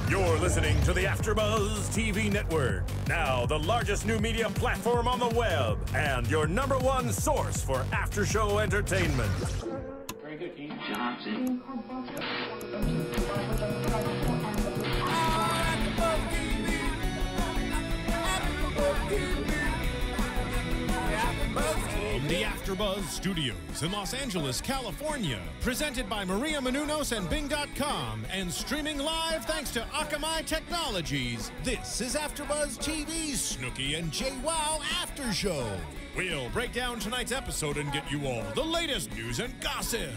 You're listening to the AFTERBUZZ TV network, now the largest new media platform on the web, and your #1 source for after-show entertainment. Very good, Keith. Johnson. From the AFTERBUZZ Studios in Los Angeles, California, presented by Maria Menounos and Bing.com, and streaming live thanks to Akamai Technologies, this is AFTERBUZZ TV's Snooki and Jwoww After Show. We'll break down tonight's episode and get you all the latest news and gossip.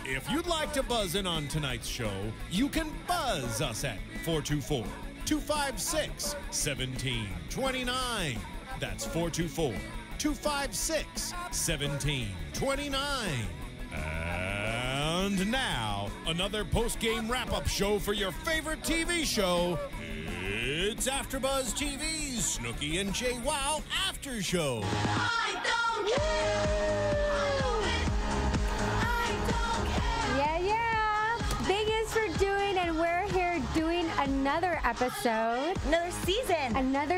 If you'd like to buzz in on tonight's show, you can buzz us at 424-256-1729. That's 424-256-1729. And now, another post-game wrap-up show for your favorite TV show. It's AFTERBUZZ TV's Snooki and Jwoww After Show. I don't care. Yeah. Big is for doing, and we're here doing another episode. Another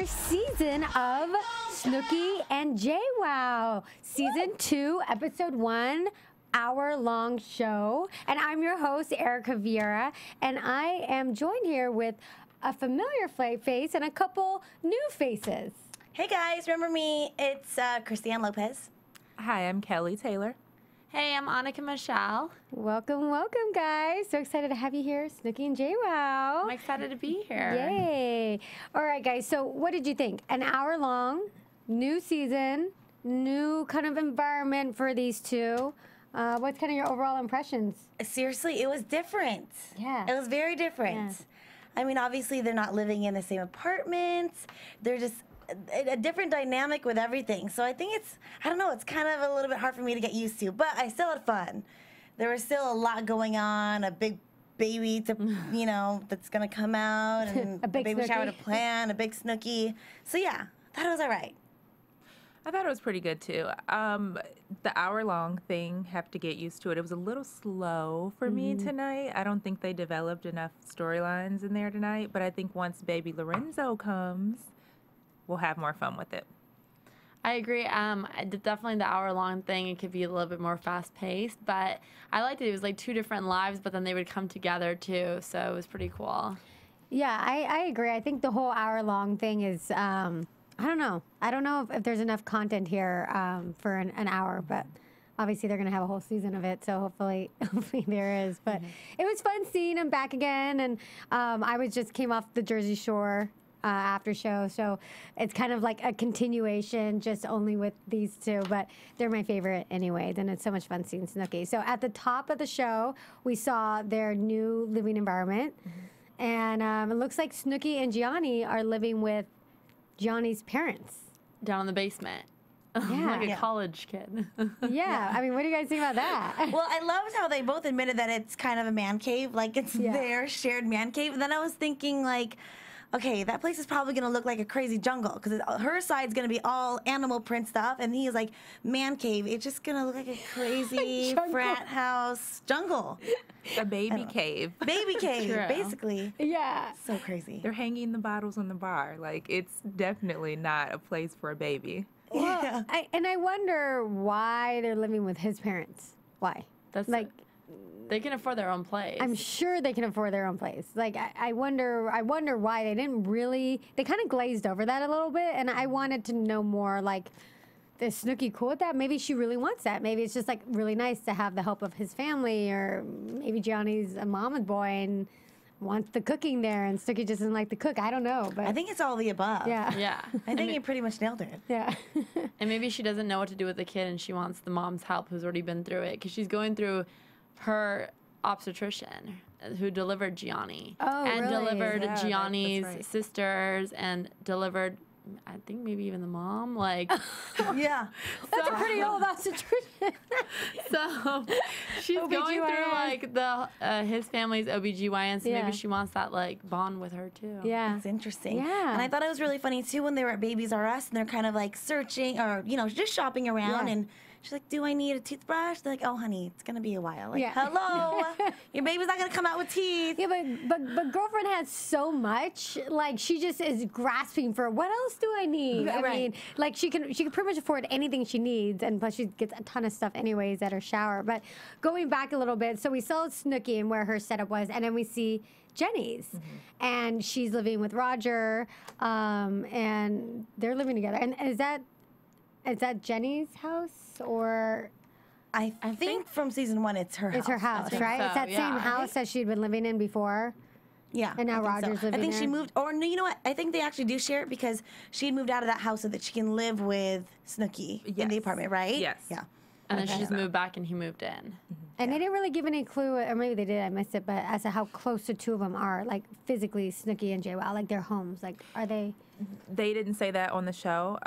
season of Snooki and Jwoww. Season 2, episode 1, hour-long show. And I'm your host, Erika Vieira, and I am joined here with a familiar face and a couple new faces. Hey guys, remember me? It's Christy-Anne Lopez. Hi, I'm Kelli Taylor. Hey, I'm Annika Michelle. Welcome, guys. So excited to have you here, Snooki and Jwoww. I'm excited to be here. Yay. All right, guys, so what did you think? An hour long, new season, new kind of environment for these two. What's kind of your overall impressions? Seriously, it was different. Yeah. It was very different. Yeah. I mean, obviously, they're not living in the same apartments. They're just a different dynamic with everything. So I think I don't know, it's kind of a little bit hard for me to get used to, but I still had fun. There was still a lot going on, a big baby to, that's going to come out, and A big baby shower to Snooki. plan, a big Snooki. So yeah, I thought it was all right. I thought it was pretty good too. The hour-long thing, have to get used to it. It was a little slow for me tonight. I don't think they developed enough storylines in there tonight, but I think once baby Lorenzo comes, we'll have more fun with it. I agree. Definitely the hour-long thing, it could be a little bit more fast-paced, but I liked it. It was like two different lives, but then they would come together too, so it was pretty cool. Yeah, I agree. I think the whole hour-long thing is, I don't know. I don't know if there's enough content here for an hour, but obviously they're going to have a whole season of it, so hopefully there is. But it was fun seeing them back again, and I just came off the Jersey Shore after show, so it's kind of like a continuation, just only with these two, but they're my favorite anyway. Then it's so much fun seeing Snooki. So at the top of the show, we saw their new living environment, and it looks like Snooki and Jionni are living with Gianni's parents. Down in the basement. Yeah. Like a college kid. Yeah, I mean, what do you guys think about that? Well, I loved how they both admitted that it's kind of a man cave, like it's their shared man cave. And then I was thinking, like, okay, that place is probably going to look like a crazy jungle because her side's going to be all animal print stuff, and he's like, man cave. It's just going to look like a crazy frat house jungle. A baby cave. Baby cave, True. basically. Yeah. So crazy. They're hanging the bottles on the bar. Like, it's definitely not a place for a baby. Well, I wonder why they're living with his parents. Why? That's like, they can afford their own place. I'm sure they can afford their own place. Like, I wonder why they didn't really. They kind of glazed over that a little bit, and I wanted to know more. Like, is Snooki cool with that? Maybe she really wants that. Maybe it's just like really nice to have the help of his family, or maybe Gianni's a mama's boy and wants the cooking there, and Snooki just doesn't like to cook. I don't know, but I think it's all the above. yeah, Yeah. I think you pretty much nailed it. yeah. And maybe she doesn't know what to do with the kid, and she wants the mom's help who's already been through it, because she's going through her obstetrician who delivered Jionni. Oh, and really? delivered Yeah, Gianni's that's right. sisters, and delivered, I think maybe even the mom. Like, Yeah. That's a pretty old obstetrician. so she's going through OBGYN. like the his family's OBGYN, so Yeah. maybe she wants that like bond with her too. Yeah. It's interesting. Yeah. And I thought it was really funny too when they were at Babies R Us and they're kind of like searching or, just shopping around, Yeah. and She's like, do I need a toothbrush? They're like, oh, honey, it's going to be a while. Like, Yeah. hello, your baby's not going to come out with teeth. Yeah, but girlfriend has so much. Like, she just is grasping for what else do I need? I Right. mean, like she can pretty much afford anything she needs, and plus she gets a ton of stuff anyways at her shower. But going back a little bit, so we saw Snooki and where her setup was, and then we see Jenni's, and she's living with Roger, and they're living together. And is that Jenni's house or? I think from season 1, it's her house. It's her house, think right? so, It's that yeah. same house that she'd been living in before. Yeah. And now I think Roger's so. living I think she there? moved, or no, you know what? I think they actually do share it because she had moved out of that house so that she can live with Snooki in the Yes. apartment, right? Yes. Yeah. And then she just moved back and he moved in. And they didn't really give any clue, or maybe they did, I missed it, but as to how close the two of them are, like physically, Snooki and Jwoww, like their homes. Like, are they? They didn't say that on the show,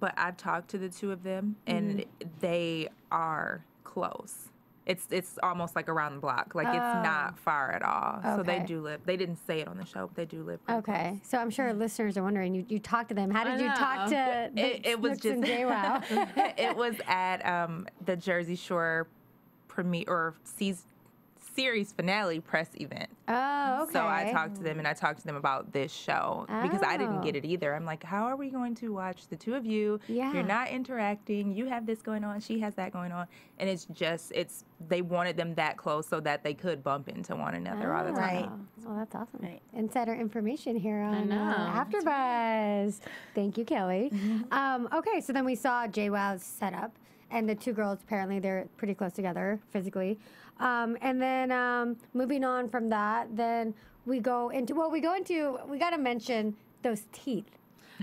but I've talked to the two of them, and they are close. It's almost like around the block. Like, it's not far at all. So they Okay. do live. They didn't say it on the show, but they do live pretty Okay. close. So I'm sure listeners are wondering, you talked to them. How did you talk to It was Snooks and just Jwoww? it was at the Jersey Shore premiere or series finale press event. Oh, okay. So I talked to them, and I talked to them about this show because I didn't get Oh. it either. I'm like, how are we going to watch the two of you? Yeah. You're not interacting. You have this going on. She has that going on. And they wanted them that close so that they could bump into one another all the time. Right. Oh, that's awesome. Right. Insider information here on know. AfterBuzz. Thank you, Kelly. Okay, so then we saw Jwoww's setup, and the two girls, apparently they're pretty close together physically. And then moving on from that, then we got to mention those teeth.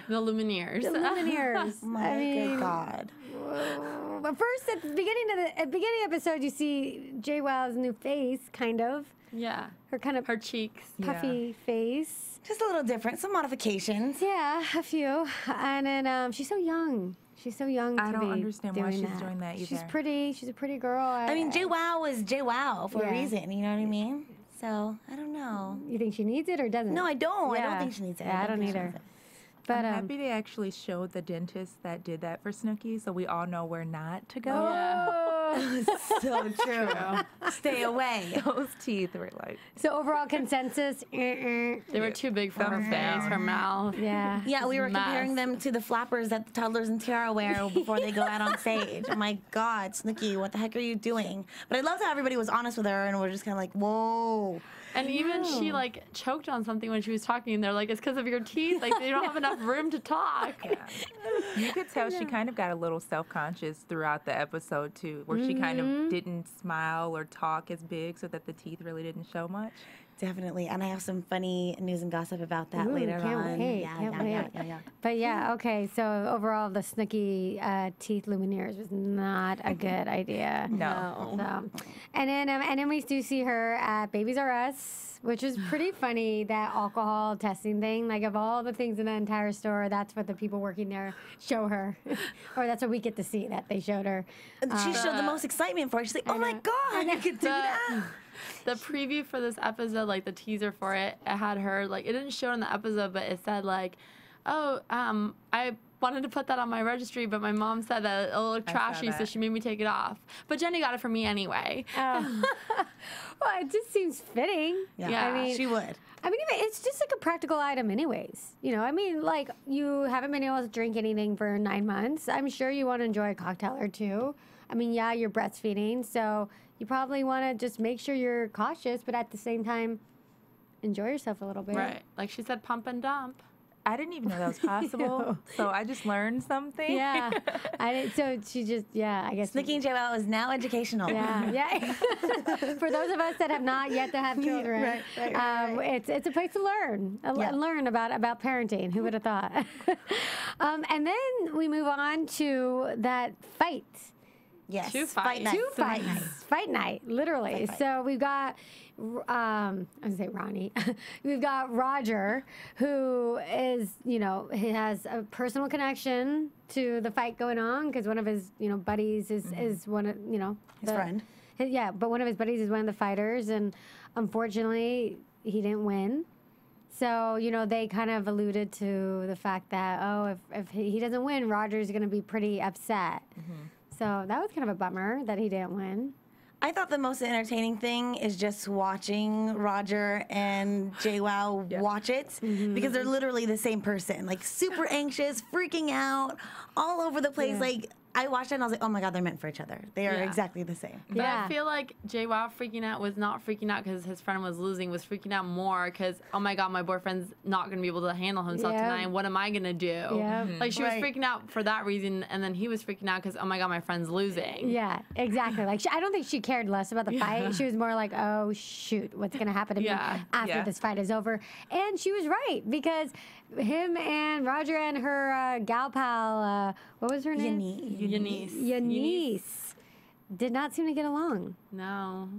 The Lumineers. The Lumineers. Oh my good God. Whoa. But first, at the beginning of the episode, you see Jwoww's new face, kind of. Yeah. Her kind of Her cheeks. puffy face. Just a little different. Some modifications. Yeah, a few. And then she's so young. She's so young I to don't be understand why she's doing that She's either. pretty. She's a pretty girl. I mean, Jwoww was Jwoww for Yeah. a reason. You know what I mean? So, I don't know. You think she needs it or doesn't? No, I don't. I Yeah. don't think she needs it. Yeah, I don't think she either. needs it. But I'm happy they actually showed the dentist that did that for Snooki, so we all know where not to go. So true. Stay away. Those teeth were like, so overall consensus. They were too big for her Thumbs face, down. her mouth. Yeah. Yeah, we were Mess. comparing them to the flappers that the toddlers in Tiara wear before they go out on stage. Oh my God, Snooki, what the heck are you doing? But I loved how everybody was honest with her and we're just kind of like, whoa. And even she like choked on something when she was talking. They're like, it's because of your teeth. Like they don't have enough room to talk. you could tell she kind of got a little self-conscious throughout the episode too, where she kind of didn't smile or talk as big so that the teeth really didn't show much. Definitely. And I have some funny news and gossip about that Ooh, later can't on. wait, Yeah, can't yeah, wait. yeah. But yeah, okay. So overall, the Snooki teeth Lumineers was not a good idea. No. So, and then we do see her at Babies R Us, which is pretty funny. That alcohol testing thing, like of all the things in the entire store, that's what the people working there show her, or that's what we get to see that they showed her. She showed the most excitement for it. She's like, oh my God, you could do that. The preview for this episode, like the teaser for it, it had her like it didn't show it in the episode, but it said like, oh, I wanted to put that on my registry, but my mom said that it'll look trashy, so that. she made me take it off. But Jenni got it for me anyway. Well, it just seems fitting. Yeah, I mean, She would. I mean, it's just like a practical item, anyways. You know, I mean, like you haven't been able to drink anything for 9 months. I'm sure you want to enjoy a cocktail or two. I mean, yeah, you're breastfeeding, so you probably want to just make sure you're cautious, but at the same time, enjoy yourself a little bit. Right, like she said, pump and dump. I didn't even know that was possible, so I just learned something. Yeah. So she just, yeah, I guess. Snooki and Jwoww is now educational. Yeah. For those of us that have not yet to have children, it's a place to learn, learn about parenting. Who would have thought? And then we move on to that fight. Yes. Two fights. Night. Two fights. Fight night, literally. Fight. So we've got, I was going to say Ronnie. We've got Roger, who is, he has a personal connection to the fight going on because one of his, buddies is one of, His friend. Yeah, but one of his buddies is one of the fighters, and unfortunately, he didn't win. So, they kind of alluded to the fact that, if he doesn't win, Roger's going to be pretty upset. So that was kind of a bummer that he didn't win. I thought the most entertaining thing is just watching Roger and Jwoww watch it because they're literally the same person. Like super anxious, freaking out, all over the place. Like I watched it and I was like, oh my God, they're meant for each other. They are exactly the same. But I feel like Jwoww freaking out was not freaking out because his friend was losing, was freaking out more because, oh my God, my boyfriend's not going to be able to handle himself tonight. What am I going to do? Like she was freaking out for that reason, and then he was freaking out because, oh my God, my friend's losing. Yeah, exactly. Like I don't think she cared less about the fight. She was more like, oh shoot, what's going to happen to me after this fight is over? And she was right because him and Roger and her gal pal, what was her name? Eunice did not seem to get along. No.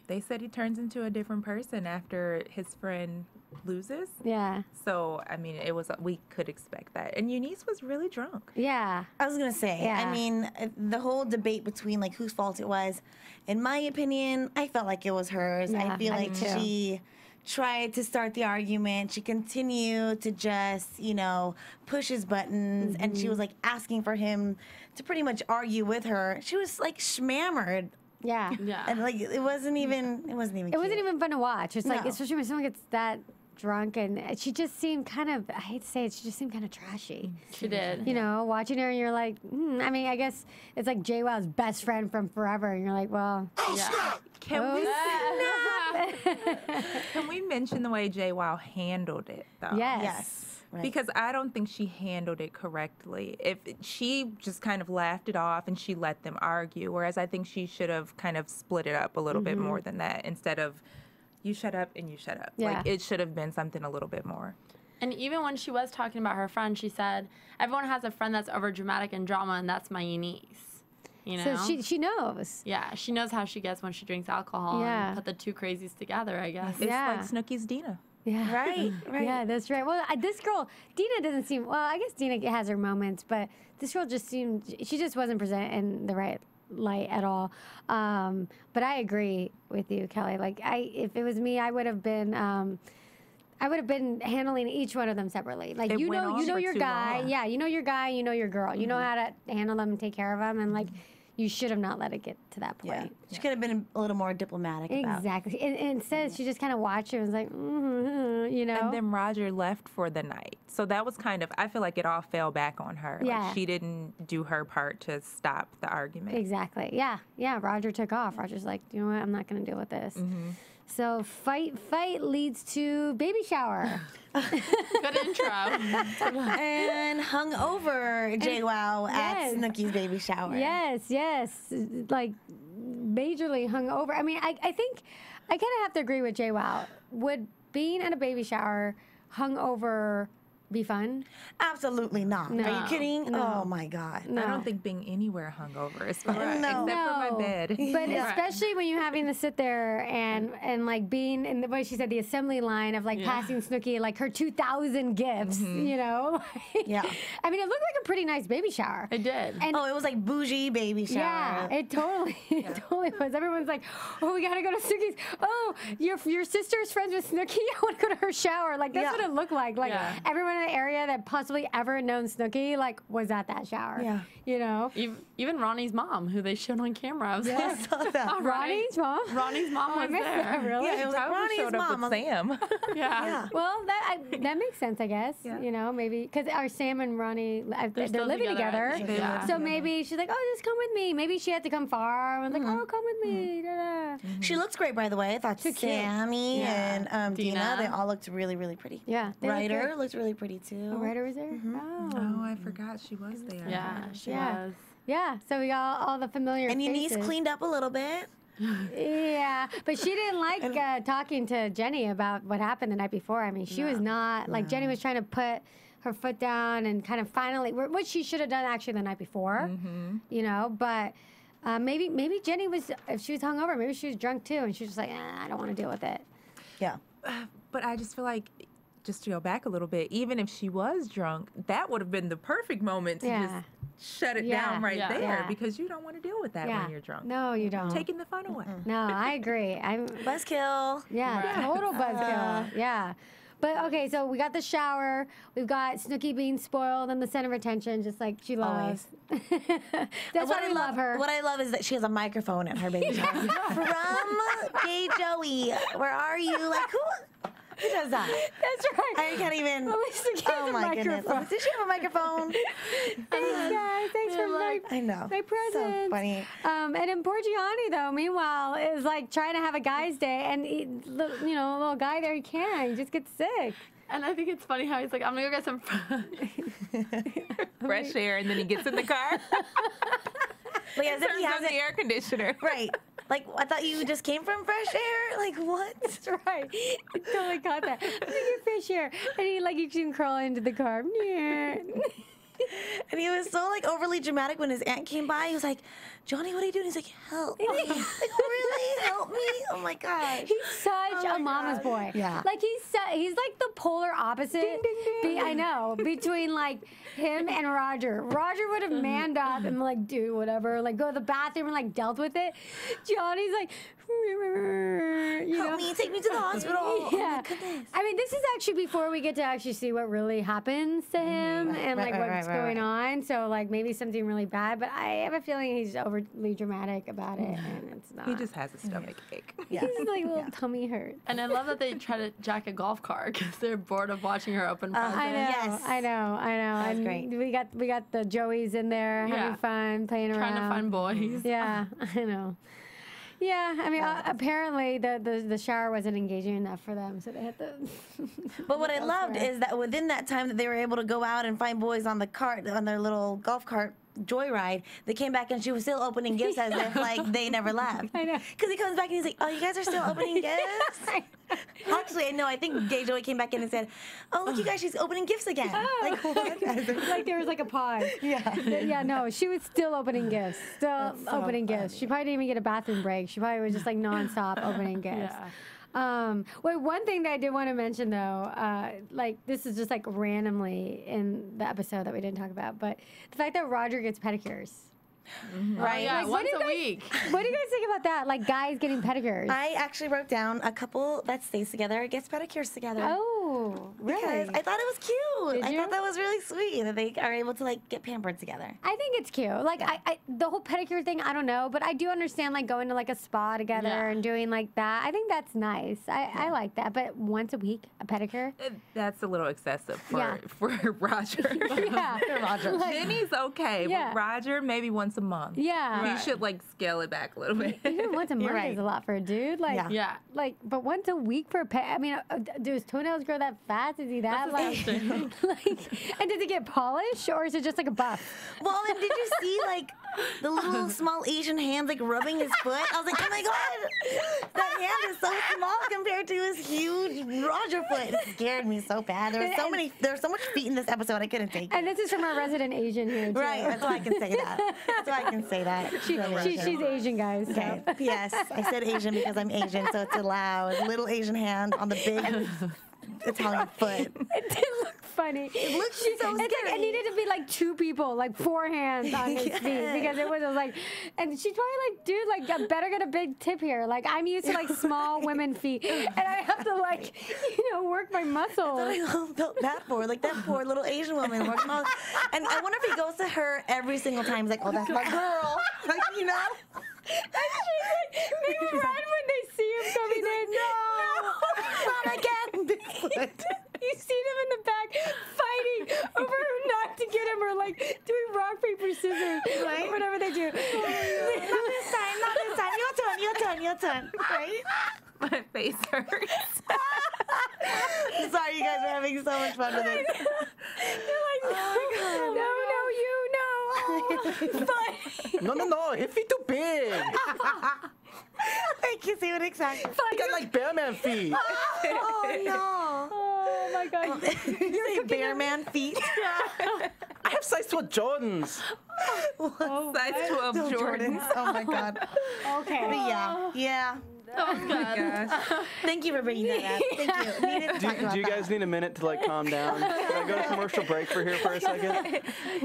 They said he turns into a different person after his friend loses. Yeah. So, I mean, we could expect that. And Eunice was really drunk. Yeah. I was going to say, I mean, the whole debate between like whose fault it was, in my opinion, I felt like it was hers. Yeah, I feel like she tried to start the argument. She continued to just, you know, push his buttons, and she was like asking for him to pretty much argue with her. She was like schmammered. Yeah. And like it wasn't even It wasn't even fun to watch. It's like, especially when someone gets that drunk, and she just seemed kind of, I hate to say it, she just seemed kind of trashy. She did. You know, watching her and you're like, I mean, I guess it's like Jwoww's best friend from forever, and you're like, well, Can we mention the way Jwoww handled it, though? Yes. Right. Because I don't think she handled it correctly. If she just kind of laughed it off and she let them argue, whereas I think she should have kind of split it up a little bit more than that, instead of you shut up and you shut up. Yeah. Like, it should have been something a little bit more. And even when she was talking about her friend, she said, everyone has a friend that's over dramatic and drama, and that's my Eunice. You know? So she knows. Yeah, she knows how she gets when she drinks alcohol and put the two crazies together, I guess. It's like Snooki's Dina. Yeah. Right. Yeah, that's right. Well, this girl, Dina doesn't seem, well, I guess Dina has her moments, but this girl just seemed, she just wasn't present in the right light at all. But I agree with you, Kelly. Like, if it was me, I would have been handling each one of them separately. Like, you know your guy. Long. Yeah, you know your guy, you know your girl. You know how to handle them and take care of them. And, like, you should have not let it get to that point. Yeah. She could have been a little more diplomatic about it. Exactly. And instead, she just kind of watched her and was like, you know. And then Roger left for the night. So that was kind of, I feel like it all fell back on her. Yeah. Like, she didn't do her part to stop the argument. Exactly. Yeah. Yeah. Roger took off. Roger's like, you know what? I'm not going to deal with this. So fight leads to baby shower. Good intro. And hung over Jwoww at Snooki's baby shower. Yes. Like, majorly hung over. I mean, I think I kind of have to agree with Jwoww. Would being at a baby shower hung over be fun? Absolutely not. No. Are you kidding? No. Oh my God. No. I don't think being anywhere hungover is fun, No. except for my bed. But especially when you're having to sit there and like being in the way she said, the assembly line of like passing Snooki like her 2,000 gifts, you know? Yeah. I mean, it looked like a pretty nice baby shower. It did. And Oh, it was like bougie baby shower. yeah, it totally was. Everyone's like, oh, we gotta go to Snooki's. Oh, your sister's friends with Snooki? I want to go to her shower. Like, that's what it looked like. Like, everyone in the area that possibly ever known Snooki, like, was at that shower. Yeah. You know? Even Ronnie's mom, who they showed on camera. I was like, I saw that. all right. Ronnie's mom? Ronnie's mom I was missed there. that, really? Yeah, it was like Probably Ronnie's showed up mom. with Sam. Yeah. Well, that makes sense, I guess. Yeah. You know, maybe because our Sam and Ronnie, they're still living together, I together. think, yeah. So maybe she's like, oh, just come with me. Maybe she had to come far. I was like, oh, come with me. Da-da. She looks great, by the way. I thought Too cute. Sammy and Dina, Dina. they all looked really, really pretty. Yeah. they look Ryder good. looked really pretty too. Oh, Ryder was there? Oh, I forgot she was there. Yeah, she Yeah. was. Yeah, so we got all the familiar And Eunice faces. cleaned up a little bit. Yeah, but she didn't like talking to Jenni about what happened the night before. I mean, she was not, like, Jenni was trying to put her foot down and kind of finally, which she should have done actually the night before, you know, but maybe Jenni was, if she was hungover, maybe she was drunk too, and she was just like, I don't want to deal with it. Yeah. But I just feel like, just to go back a little bit, even if she was drunk, that would have been the perfect moment to just shut it down right there, Yeah. because you don't want to deal with that when you're drunk. No, you don't. Taking the fun away. No, I agree. Buzzkill. Yeah, Right. total buzzkill. Yeah. But okay, so we got the shower. We've got Snooki being spoiled and the center of attention, just like she loves. That's why we love her. What I love is that she has a microphone at her baby shower. From Gay Joey. Where are you? Like, who does that? That's right. I can't even. Melissa gave Oh the my goodness. microphone. Does she have a microphone? Thanks, guys. Thanks for I know. my presents. So funny. And then poor Jionni, though, meanwhile, is like trying to have a guy's day, and a little guy there, he can't. He just gets sick. And I think it's funny how he's like, I'm gonna go get some Fresh air, and then he gets in the car. Like, as if Turns he on hasn't. the air conditioner. Right. Like, I thought you just came from fresh air. Like, what? That's right. I totally caught that. Look at fish here. And he, like, you can crawl into the car. Yeah. And he was so like overly dramatic when his aunt came by. He was like, "Johnny, what are you doing?" He's like, "Help me!" Like, really? Help me? Oh my god. He's such a mama's boy. Yeah. Like he's like the polar opposite. Ding, ding, ding. I know, between like him and Roger. Roger would have manned up and like do whatever, like go to the bathroom and like dealt with it. Johnny's like, Help me, take me to the hospital. Yeah. Oh my goodness. I mean, this is actually before we get to actually see what really happens to him and like what's going on. So like maybe something really bad, but I have a feeling he's overly dramatic about it, and it's not. He just has a stomach ache. He's like a little tummy hurt. And I love that they try to jack a golf cart because they're bored of watching her open presents. I know, Yes. I know. That's And great. We got the Joeys in there having fun, playing around. Trying to find boys. Yeah, I know. Yeah, I mean, apparently the shower wasn't engaging enough for them, so they had to. But what I loved is that within that time that they were able to go out and find boys on the cart, on their little golf cart joyride, they came back and she was still opening gifts as if like they never left. I know. Because he comes back and he's like, "Oh, you guys are still opening gifts?" Actually, no, I think Gay Joey came back in and said, "Oh, look, you guys, she's opening gifts again." Like, what? Like there was like a pause. Yeah. Yeah, no, she was still opening gifts. Still so opening gifts. She probably didn't even get a bathroom break. She probably was just like nonstop opening gifts. Wait, one thing that I did want to mention though, like this is just like randomly in the episode that we didn't talk about, but the fact that Roger gets pedicures. Right. Yeah, Like, once a week. What do you guys think about that? Like guys getting pedicures? I actually wrote down a couple that stays together gets pedicures together. Oh, really? Because I thought it was cute. Did I you? thought that was really sweet that they are able to like get pampered together. I think it's cute. Like I the whole pedicure thing, I don't know, but I do understand like going to like a spa together and doing like that. I think that's nice. I like that. But once a week, a pedicure? That's a little excessive Yeah. for Roger. Yeah. Roger. Jenny's okay, Yeah. but Roger maybe once a month. Yeah. He should like scale it back a little bit. Even once a month right. is a lot for a dude. Like, Yeah. like, but once a week for a pet. I mean, do his toenails grow that fast? Is he that like, and does he get polished or is it just like a buff? Well, and did you see like the little small Asian hands like rubbing his foot? I was like, oh my god, that hand is so small compared to his huge Roger foot. It scared me so bad. There was so much feet in this episode I couldn't take. And this is from our resident Asian here, too. Right, that's why I can say that. That's why I can say that. She's Asian, guys. So. Okay. Yes, I said Asian because I'm Asian, so it's allowed. Little Asian hand on the big Italian foot. It did look funny. It looked so It's scary. like, it needed to be like two people, like four hands on his feet because it was like, and she's probably like, dude, like, I better get a big tip here. Like, I'm used to like small women feet, and I have to like, work my muscles. I felt bad for her. Like that poor little Asian woman working all. And I wonder if he goes to her every single time. He's like, "Oh, that's my girl." Like, you know. They run when they see him coming in. No, not again. You see them in the back fighting over who not to get him or like doing rock, paper, scissors. Right. Whatever they do. Not this time. Not this time. Your turn. Right. My face hurts. Sorry, you guys are having so much fun with it. They're like, No, it feet too big. I can see what exactly. You got like bearman feet. Oh no. Oh my god. You say bear man feet? I have size 12 Jordans. Size 12 Jordans. Oh my god. Okay. But yeah. That was good. Thank you for bringing that up. Thank you. Needed to talk about Do you guys need a minute to like calm down? Can I go to commercial break for a second?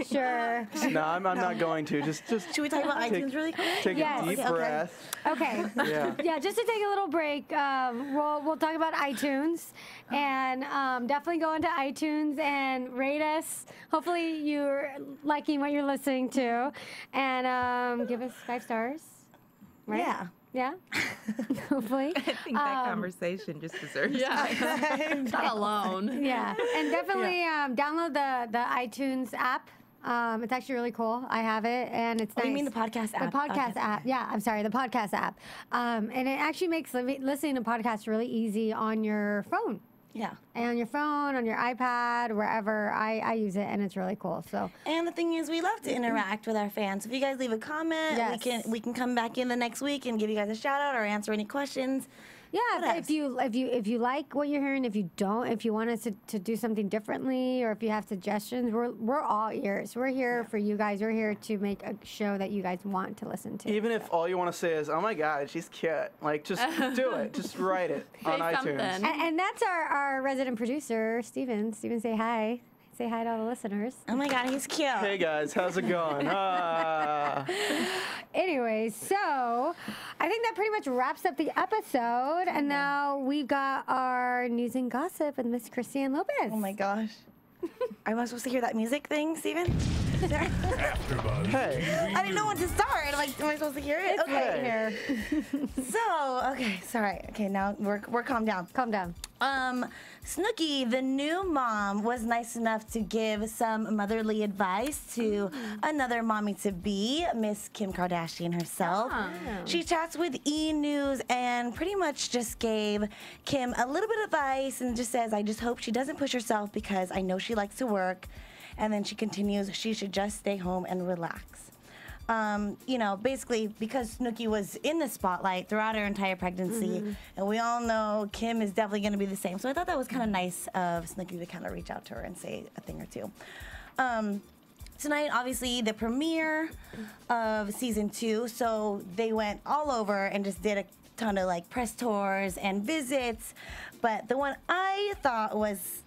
Sure. No, I'm not going to. Just Should we talk about iTunes really quick? take Yes. a deep Okay. breath. Okay. Yeah. Yeah, just to take a little break, we'll talk about iTunes and definitely go into iTunes and rate us. Hopefully you're liking what you're listening to, and give us 5 stars. Right? Yeah. Yeah. Hopefully. I think that conversation just deserves. Yeah. Not alone. Yeah, and definitely download the iTunes app. It's actually really cool. I have it, and it's nice. Oh, you mean the podcast app? The podcast app. Yeah, I'm sorry, the podcast app. And it actually makes listening to podcasts really easy on your phone. Yeah. And on your phone, on your iPad, wherever. I use it, and it's really cool. So. And the thing is, we love to interact with our fans. If you guys leave a comment, Yes. we can come back in the next week and give you guys a shout out or answer any questions. Yeah, if you like what you're hearing, if you don't, if you want us to do something differently, or if you have suggestions, we're all ears. We're here for you guys. We're here to make a show that you guys want to listen to. Even if all you want to say is, "Oh my God, she's cute," like just do it. Just write it on iTunes. something. And that's our resident producer, Steven. Steven, say hi. Say hi to all the listeners. Oh my God, he's cute. Hey guys, how's it going? Anyways, so I think that pretty much wraps up the episode. And now we've got our news and gossip with Miss Christy-Anne Lopez. Oh my gosh. Am I supposed to hear that music thing, Steven? AfterBuzz Hey. TV I didn't know when to start. I'm like, am I supposed to hear it? It's right Hey. here. So, okay, sorry. Okay, now we're calmed down. Calm down. Snooki, the new mom, was nice enough to give some motherly advice to another mommy-to-be, Miss Kim Kardashian herself. She chats with E! News and pretty much just gave Kim a little bit of advice and just says, I just hope she doesn't push herself because I know she likes to work. And then she continues, she should just stay home and relax. Basically because Snooki was in the spotlight throughout her entire pregnancy, and we all know Kim is definitely going to be the same. So I thought that was kind of nice of Snooki to kind of reach out to her and say a thing or two. Tonight, obviously, the premiere of season 2, so they went all over and just did a ton of like press tours and visits. But the one I thought was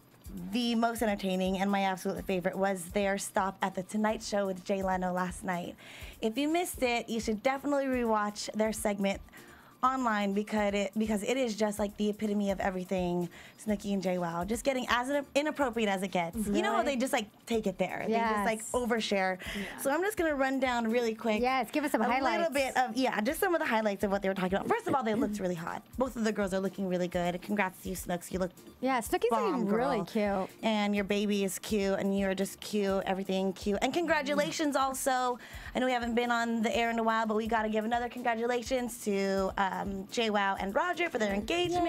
the most entertaining and my absolute favorite was their stop at the Tonight Show with Jay Leno last night. If you missed it, you should definitely rewatch their segment online because it is just like the epitome of everything Snooki and Jwoww. Just getting as inappropriate as it gets. You know how they just like take it there. They just like overshare. So I'm just gonna run down really quick. Yes, give us some highlights. A little bit of just some of the highlights of what they were talking about. First of all, they looked really hot. Both of the girls are looking really good. Congrats to you, Snooks. You look Snooki's bomb, looking really cute. And your baby is cute, and you're just cute. Everything cute. And congratulations also. I know we haven't been on the air in a while, but we got to give another congratulations to Jwoww and Roger for their engagement.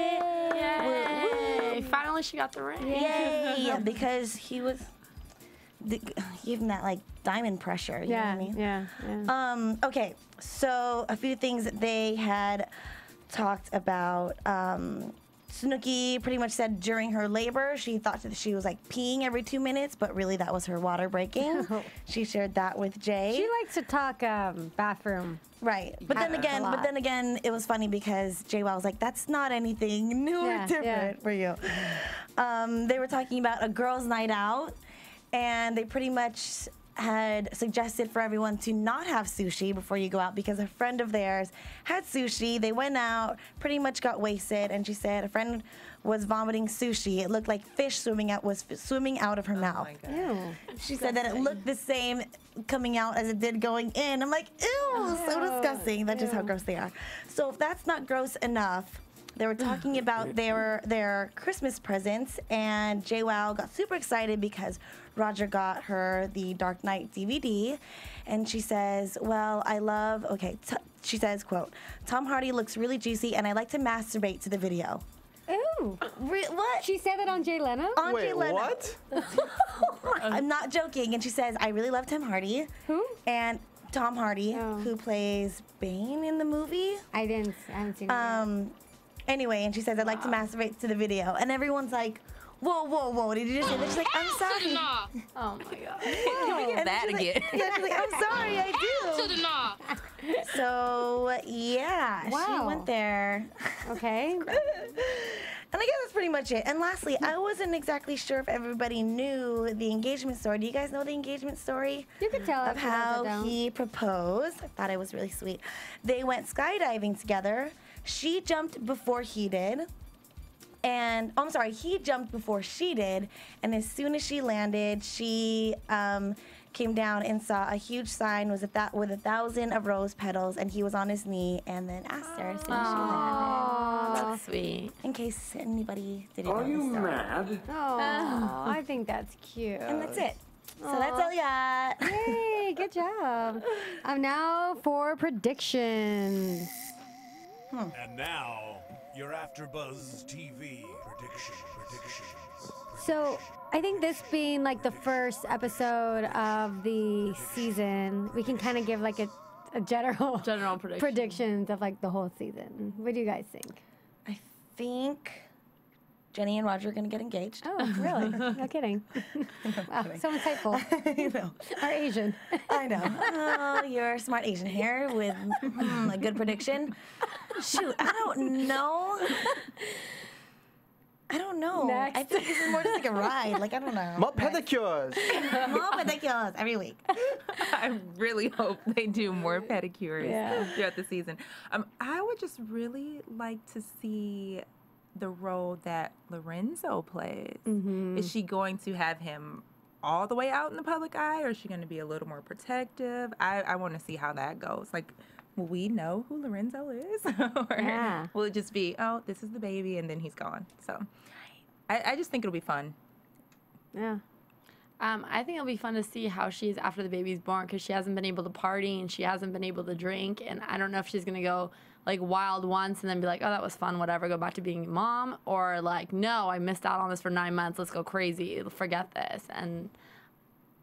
Yay. Finally, she got the ring. Yay! Because he was giving that like diamond pressure. You know what I mean? Yeah. Okay, so a few things that they had talked about. Snooki pretty much said during her labor, she thought that she was like peeing every 2 minutes, but really that was her water breaking. She shared that with Jay. She likes to talk bathroom. Right, but then again, it was funny because Jwoww was like, "That's not anything new or different for you." They were talking about a girls' night out, and they pretty much had suggested for everyone to not have sushi before you go out because a friend of theirs had sushi. They went out, pretty much got wasted, and she said a friend was vomiting sushi. It looked like fish swimming out of her mouth. Ew. She said that it looked the same coming out as it did going in. I'm like, ew, so disgusting. That's just how gross they are. So if that's not gross enough, they were talking about their Christmas presents, and Jwoww got super excited because Roger got her the Dark Knight DVD, and she says, she says, quote, "Tom Hardy looks really juicy, and I like to masturbate to the video." Ew. What? She said that on Jay Leno? On Wait, Jay Leno. what? I'm not joking. And she says, I really love Tim Hardy. Who? And Tom Hardy, who plays Bane in the movie. I haven't seen it yet. Anyway, and she says, I'd like to masturbate to the video. And everyone's like, Whoa. Did you just say that? She's like, I'm sorry. Oh my god. Can we get that again? Yeah, she's like, I'm sorry, I do. So, yeah, she went there. Okay. And I guess that's pretty much it. And lastly, I wasn't exactly sure if everybody knew the engagement story. Do you guys know the engagement story? You could tell of how he proposed. I thought it was really sweet. They went skydiving together. She jumped before he did. And, oh, I'm sorry, he jumped before she did. And as soon as she landed, she came down and saw a huge sign with 1,000 of rose petals, and he was on his knee and then asked her as soon as she landed. That's sweet. In case anybody didn't know. Are you mad? Oh, I think that's cute. And that's it. So that's all I got. Yay, good job. Now for predictions. And now, your AfterBuzz TV predictions. So I think this being like the first episode of the season, we can kind of give like a general predictions of like the whole season. What do you guys think? I think Jenni and Roger are going to get engaged. Oh, really? No kidding. Wow, so insightful. I know. Our Asian. I know. Oh, you're a smart Asian here with a good prediction. Shoot, I don't know. Next. I think this is more just like a ride. Like, I don't know. More pedicures. More pedicures every week. I really hope they do more pedicures throughout the season. I would just really like to see the role that Lorenzo plays. Mm-hmm. Is she going to have him all the way out in the public eye, or is she going to be a little more protective? I want to see how that goes. Like, will we know who Lorenzo is? Or will it just be, oh, this is the baby, and then he's gone? So I just think it'll be fun. Yeah. I think it'll be fun to see how she is after the baby's born, because she hasn't been able to party and she hasn't been able to drink. And I don't know if she's going to go like wild once and then be like, oh, that was fun, whatever, go back to being a mom. Or like, no, I missed out on this for 9 months. Let's go crazy. Forget this. And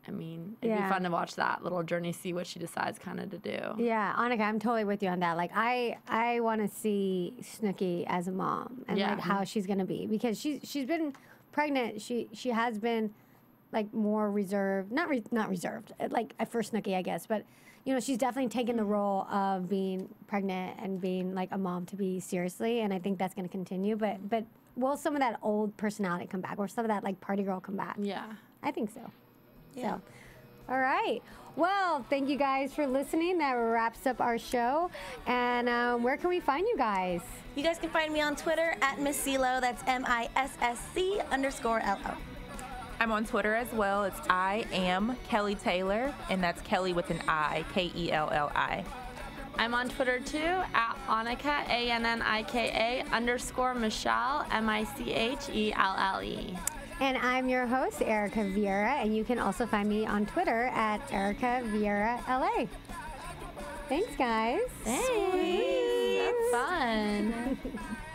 I mean, it'd be fun to watch that little journey, see what she decides kind of to do. Yeah, Annika, I'm totally with you on that. Like, I want to see Snooki as a mom and like how she's gonna be, because she's been pregnant. She has been like more reserved, not reserved, like for Snooki, I guess, but you know, she's definitely taken the role of being pregnant and being like a mom to be seriously, and I think that's gonna continue. But will some of that old personality come back, or some of that like party girl come back? Yeah, I think so. Yeah. So, all right. Well, thank you guys for listening. That wraps up our show. And where can we find you guys? You guys can find me on Twitter at Miss CeeLo. That's MISSC_LO. I'm on Twitter as well. It's I am Kelli Taylor, and that's Kelli with an I, Kelli. I'm on Twitter too, at Annika, ANNIKA_Michelle, MICHELLE. And I'm your host, Erika Vieira, and you can also find me on Twitter at Erika Vieira LA. Thanks, guys. Thanks. That's fun.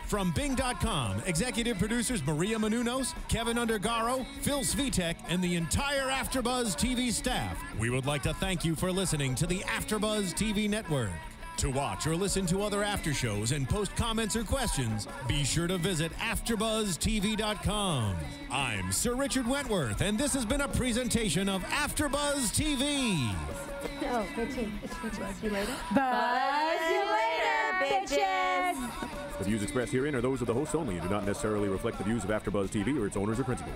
From Bing.com, executive producers Maria Menounos, Kevin Undergaro, Phil Svitek, and the entire AfterBuzz TV staff, we would like to thank you for listening to the AfterBuzz TV network. To watch or listen to other after shows and post comments or questions, be sure to visit AfterBuzzTV.com. I'm Sir Richard Wentworth, and this has been a presentation of AfterBuzz TV. Oh, Richard. Buzz you later. Buzz you later, bitches. The views expressed herein are those of the hosts only and do not necessarily reflect the views of AfterBuzz TV or its owners or principals.